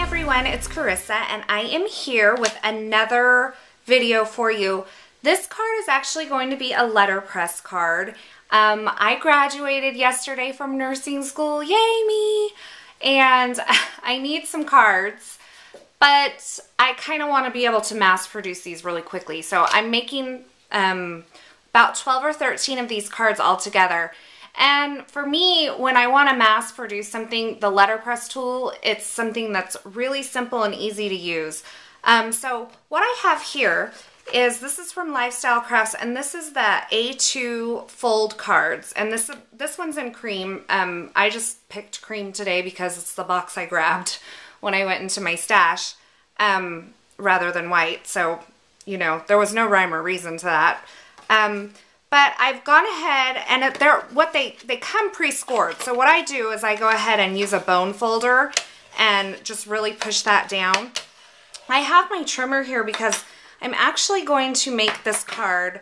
everyone, it's Carissa and I am here with another video for you. This card is actually going to be a letterpress card. I graduated yesterday from nursing school, yay me! And I need some cards, but I kind of want to be able to mass produce these really quickly. So I'm making about 12 or 13 of these cards all together. And for me, when I want to mass produce something, the letterpress tool, it's something that's really simple and easy to use. So what I have here is, this is from Lifestyle Crafts, and this is the A2 fold cards. And this one's in cream. I just picked cream today because it's the box I grabbed when I went into my stash, rather than white. So, you know, there was no rhyme or reason to that. But I've gone ahead and they come pre-scored. So what I do is I go ahead and use a bone folder and just really push that down. I have my trimmer here because I'm actually going to make this card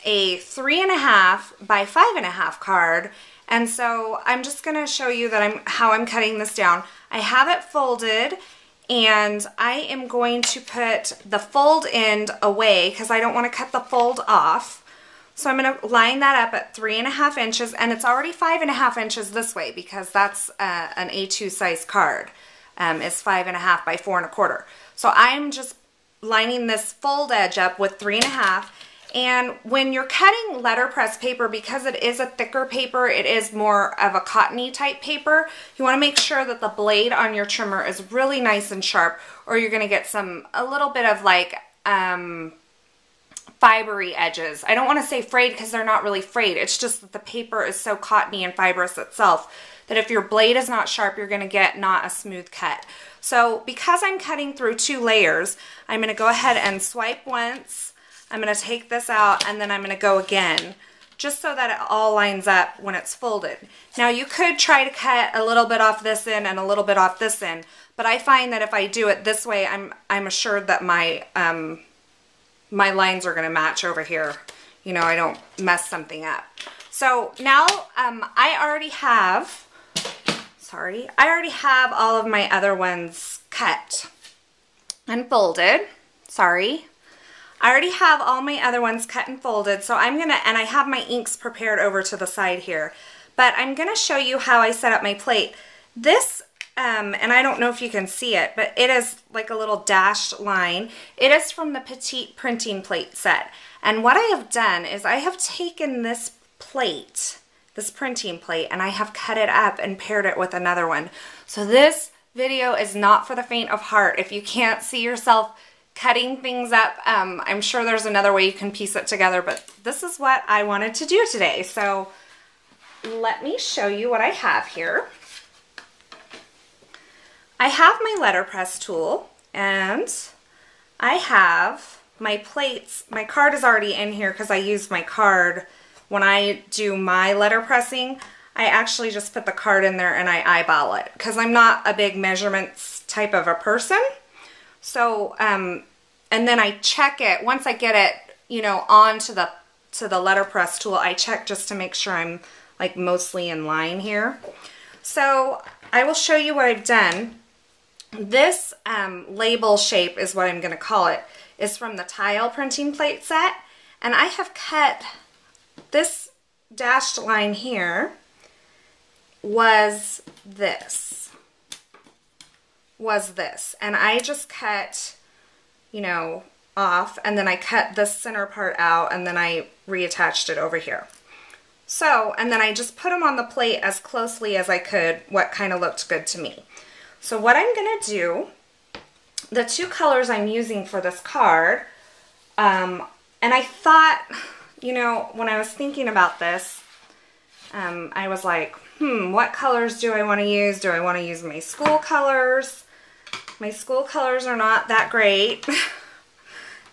a 3.5 by 5.5 card. And so I'm just going to show you that how I'm cutting this down. I have it folded and I am going to put the fold end away because I don't want to cut the fold off. So I'm going to line that up at 3.5 inches, and it's already 5.5 inches this way because that's an A2 size card. It's 5.5 by 4.25. So I'm just lining this fold edge up with 3.5. And when you're cutting letterpress paper, because it is a thicker paper, it is more of a cottony type paper, you want to make sure that the blade on your trimmer is really nice and sharp, or you're going to get a little bit of like fibery edges. I don't want to say frayed because they're not really frayed. It's just that the paper is so cottony and fibrous itself that if your blade is not sharp, you're going to get not a smooth cut. So because I'm cutting through 2 layers, I'm going to go ahead and swipe once. I'm going to take this out and then I'm going to go again, just so that it all lines up when it's folded. Now you could try to cut a little bit off this end and a little bit off this end, but I find that if I do it this way, I'm assured that my lines are going to match over here. You know, I don't mess something up. So now I already have all of my other ones cut and folded. I already have all my other ones cut and folded. So and I have my inks prepared over to the side here. But I'm going to show you how I set up my plate. This and I don't know if you can see it, but it is like a little dashed line. It is from the Petite Printing Plate set. And what I have done is I have taken this plate, this printing plate, and I have cut it up and paired it with another one. So this video is not for the faint of heart. If you can't see yourself cutting things up, I'm sure there's another way you can piece it together, but this is what I wanted to do today. So let me show you what I have here. I have my letterpress tool and I have my plates. My card is already in here because I use my card when I do my letterpressing. I actually just put the card in there and I eyeball it because I'm not a big measurements type of a person. So, and then I check it once I get it, you know, onto the letterpress tool. I check just to make sure I'm like mostly in line here. So I will show you what I've done. This label shape is what I'm going to call it, is from the Tile Printing Plate set, and I have cut this dashed line here was this, and I just cut, you know, off, and then I cut this center part out, and then I reattached it over here. So, and then I just put them on the plate as closely as I could, what kind of looked good to me. So what I'm going to do, the 2 colors I'm using for this card, and I thought, you know, when I was thinking about this, I was like, what colors do I want to use? Do I want to use my school colors? My school colors are not that great.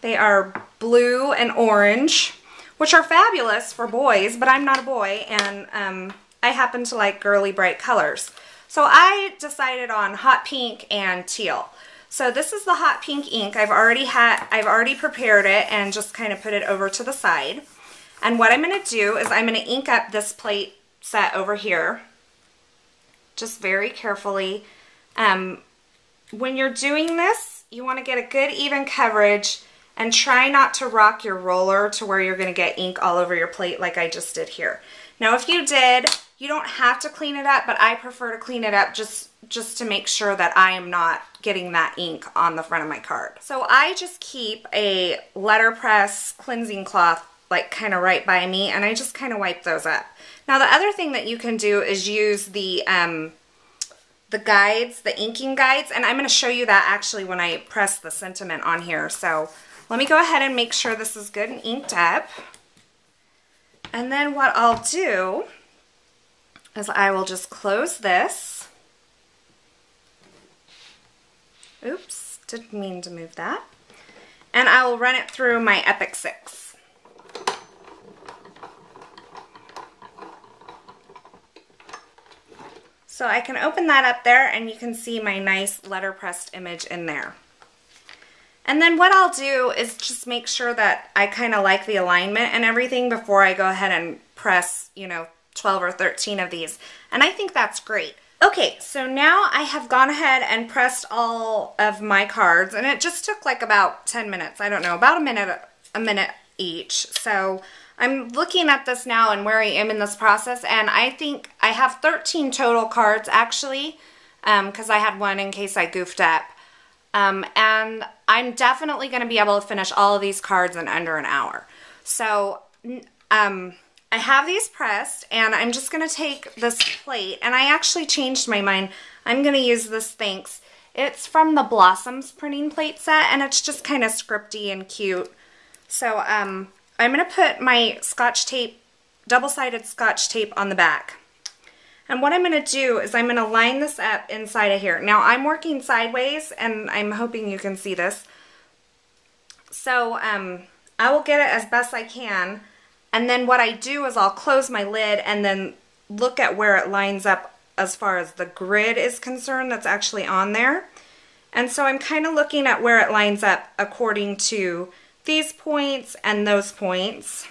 They are blue and orange, which are fabulous for boys, but I'm not a boy, and I happen to like girly bright colors. So I decided on hot pink and teal. So this is the hot pink ink. I've already prepared it and just kind of put it over to the side. And what I'm going to do is I'm going to ink up this plate set over here, just very carefully. when you're doing this, you want to get a good even coverage and try not to rock your roller to where you're going to get ink all over your plate like I just did here. Now if you did, you don't have to clean it up, but I prefer to clean it up just to make sure that I am not getting that ink on the front of my card. So I just keep a letterpress cleansing cloth like kind of right by me, and I just kind of wipe those up. Now the other thing that you can do is use the guides, the inking guides, and I'm going to show you that actually when I press the sentiment on here. So let me go ahead and make sure this is good and inked up. And then what I'll do is I will just close this. Oops, didn't mean to move that. And I will run it through my Epic 6. So I can open that up there and you can see my nice letterpressed image in there. And then what I'll do is just make sure that I kind of like the alignment and everything before I go ahead and press, you know, 12 or 13 of these. And I think that's great. Okay, so now I have gone ahead and pressed all of my cards, and it just took like about 10 minutes. I don't know, about a minute each. So I'm looking at this now and where I am in this process, and I think I have 13 total cards actually, because I had one in case I goofed up. And I'm definitely going to be able to finish all of these cards in under an hour. So I have these pressed, and I'm just going to take this plate, and I actually changed my mind. I'm going to use this Thanks. It's from the Blossoms printing plate set, and it's just kind of scripty and cute. So I'm going to put my Scotch tape, double-sided Scotch tape on the back. And what I'm going to do is I'm going to line this up inside of here. Now I'm working sideways, and I'm hoping you can see this. So I will get it as best I can. And then what I do is I'll close my lid and then look at where it lines up as far as the grid is concerned that's actually on there. And so I'm kind of looking at where it lines up according to these points and those points.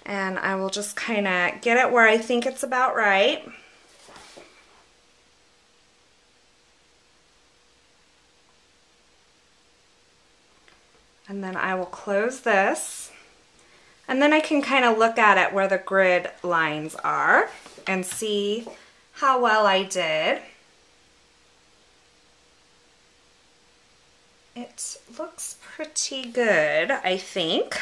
And I will just kind of get it where I think it's about right. And then I will close this. And then I can kind of look at it where the grid lines are and see how well I did. It looks pretty good, I think.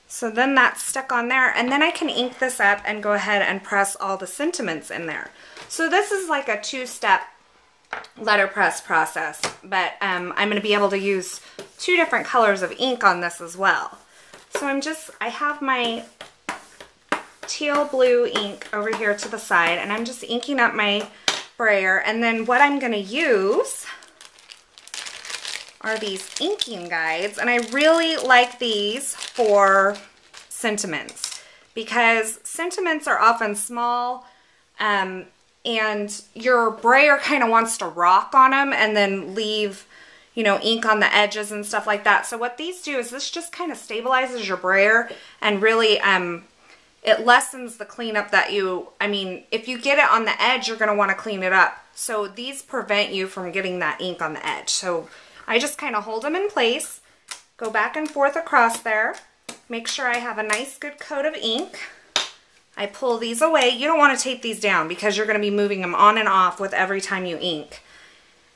So then that's stuck on there, and then I can ink this up and go ahead and press all the sentiments in there. So this is like a two-step letterpress process, but I'm going to be able to use 2 different colors of ink on this as well. So I have my teal blue ink over here to the side, and I'm just inking up my brayer, and then what I'm going to use are these inking guides, and I really like these for sentiments because sentiments are often small, and your brayer kind of wants to rock on them and then leave, you know, ink on the edges and stuff like that. So what these do is this just kind of stabilizes your brayer and really it lessens the cleanup that if you get it on the edge, you're going to want to clean it up. So these prevent you from getting that ink on the edge. So I just kind of hold them in place, go back and forth across there, make sure I have a nice good coat of ink. I pull these away. You don't want to tape these down because you're going to be moving them on and off with every time you ink.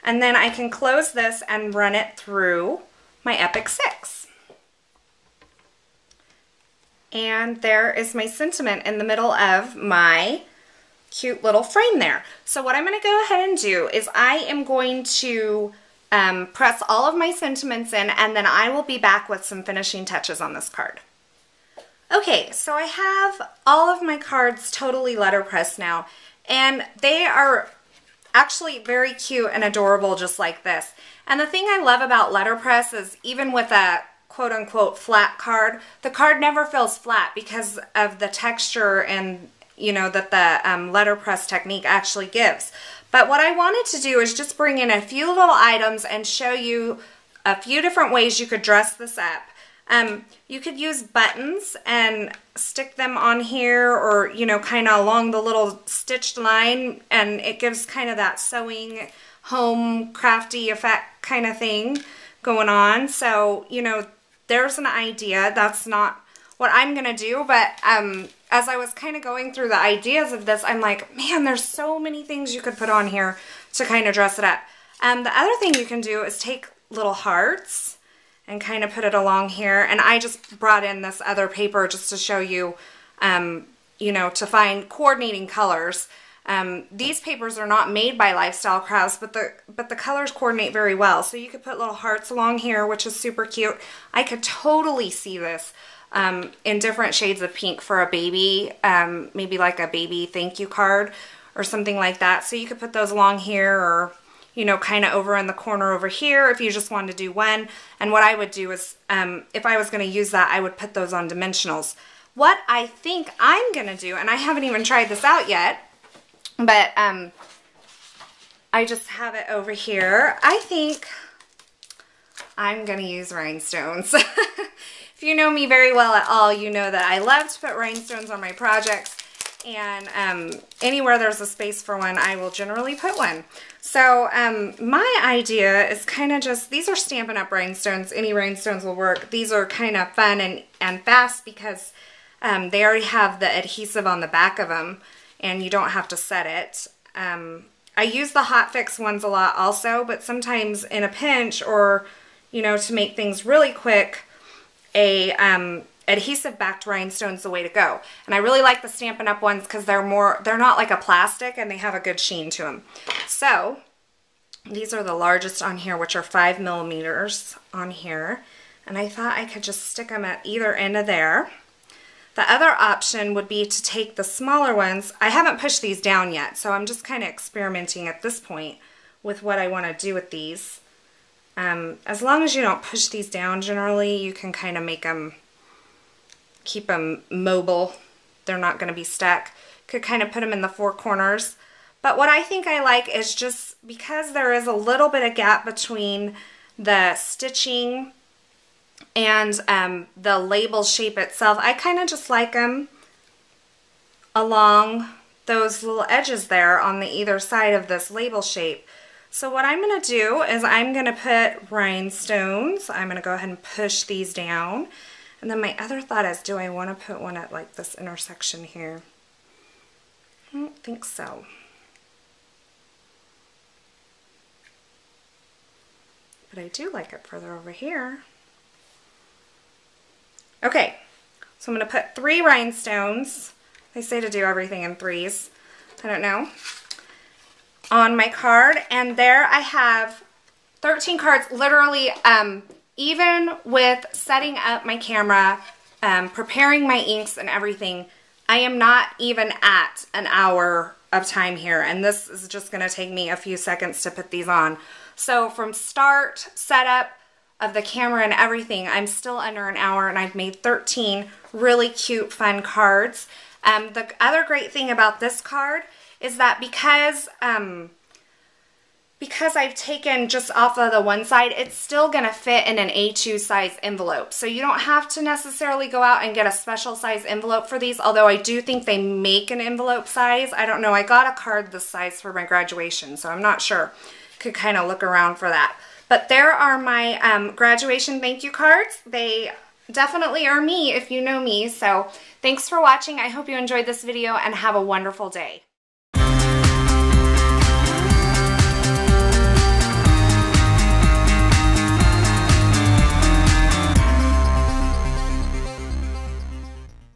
And then I can close this and run it through my Epic 6. And there is my sentiment in the middle of my cute little frame there. So what I'm going to go ahead and do is I am going to press all of my sentiments in, and then I will be back with some finishing touches on this card. Okay, so I have all of my cards totally letterpressed now, and they are actually very cute and adorable just like this. And the thing I love about letterpress is even with a quote-unquote flat card, the card never feels flat because of the texture and, you know, that the letterpress technique actually gives. But what I wanted to do is just bring in a few little items and show you a few different ways you could dress this up. You could use buttons and stick them on here, or, you know, kind of along the little stitched line, and it gives kind of that sewing home crafty effect kind of thing going on. So, you know, there's an idea. That's not what I'm going to do, but as I was kind of going through the ideas of this, I'm like, man, there's so many things you could put on here to kind of dress it up. The other thing you can do is take little hearts and kind of put it along here. And I just brought in this other paper just to show you, you know, to find coordinating colors. These papers are not made by Lifestyle Crafts, but the colors coordinate very well. So you could put little hearts along here, which is super cute. I could totally see this in different shades of pink for a baby, maybe like a baby thank you card or something like that. So you could put those along here, or, you know, kind of over in the corner over here if you just wanted to do one. And what I would do is, if I was going to use that, I would put those on dimensionals. What I think I'm going to do, and I haven't even tried this out yet, but I just have it over here. I think I'm going to use rhinestones. If you know me very well at all, you know that I love to put rhinestones on my projects, and anywhere there's a space for one, I will generally put one. So my idea is kind of just, these are Stampin' Up! Rhinestones. Any rhinestones will work. These are kind of fun and fast because they already have the adhesive on the back of them, and you don't have to set it. I use the Hot Fix ones a lot also, but sometimes in a pinch, or, you know, to make things really quick, adhesive backed rhinestone's the way to go. And I really like the Stampin' Up! Ones because they're not like a plastic, and they have a good sheen to them. So these are the largest on here, which are 5 millimeters on here. And I thought I could just stick them at either end of there. The other option would be to take the smaller ones. I haven't pushed these down yet, so I'm just kind of experimenting at this point with what I want to do with these. As long as you don't push these down, generally, you can kind of make them, keep them mobile. They're not going to be stuck. Could kind of put them in the four corners. But what I think I like is just because there is a little bit of gap between the stitching and the label shape itself, I kind of just like them along those little edges there on the either side of this label shape. So what I'm going to do is I'm going to put rhinestones. I'm going to go ahead and push these down. And then my other thought is, do I want to put one at like this intersection here? I don't think so. But I do like it further over here. Okay, so I'm going to put 3 rhinestones. They say to do everything in 3s. I don't know. On my card, and there I have 13 cards. Literally, even with setting up my camera, preparing my inks and everything, I am not even at an hour of time here, and this is just going to take me a few seconds to put these on. So from start, setup of the camera and everything, I'm still under an hour, and I've made 13 really cute, fun cards. The other great thing about this card is that because I've taken just off of the one side, it's still going to fit in an A2 size envelope. So you don't have to necessarily go out and get a special size envelope for these, although I do think they make an envelope size. I don't know. I got a card this size for my graduation, so I'm not sure. Could kind of look around for that. But there are my graduation thank you cards. They definitely are me if you know me. So thanks for watching. I hope you enjoyed this video and have a wonderful day.